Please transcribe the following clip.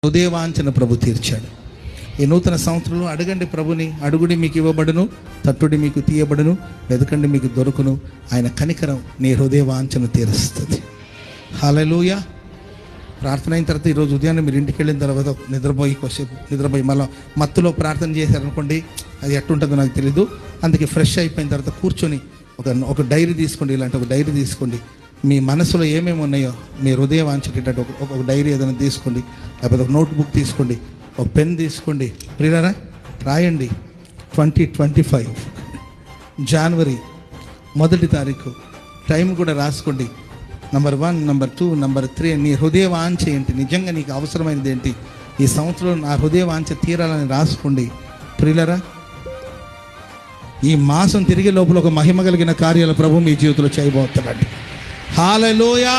హృదయవాంఛన ప్రభు తీర్చాడు. ఈ నూతన సంవత్సరంలో అడగండి ప్రభుని. అడుగుడి మీకు ఇవ్వబడును, తట్టుడి మీకు తీయబడును, వెదకండి మీకు దొరుకును. ఆయన కనికరం నీ హృదయవాంఛను తీరుస్తుంది. హల్లెలూయా. ప్రార్థన అయిన తర్వాత ఈరోజు ఉదయాన్నే మీరు ఇంటికి వెళ్ళిన తర్వాత నిద్రపోయి మళ్ళీ మత్తులో ప్రార్థన చేశారనుకోండి, అది ఎట్టుంటుందో నాకు తెలీదు. అందుకే ఫ్రెష్ అయిపోయిన తర్వాత కూర్చొని ఒక డైరీ తీసుకోండి. ఇలాంటి ఒక డైరీ తీసుకోండి. మీ మనసులో ఏమేమి ఉన్నాయో మీ హృదయ వాంఛేటట్టు ఒక డైరీ ఏదైనా తీసుకోండి, లేకపోతే ఒక నోట్బుక్ తీసుకోండి, ఒక పెన్ తీసుకోండి. ప్రియులారా, రాయండి 2025 జనవరి 1 తారీఖు. టైం కూడా రాసుకోండి. Number 1, number 2, number 3. నీ హృదయ వాంఛ ఏంటి, నిజంగా నీకు అవసరమైనది ఏంటి, ఈ సంవత్సరం నా హృదయ వాంఛ తీరాలని రాసుకోండి. ప్రియులారా, ఈ మాసం తిరిగే లోపల ఒక మహిమ కలిగిన కార్యాలు ప్రభు మీ జీవితంలో చేయబోతున్నాడు. హల్లెలూయా.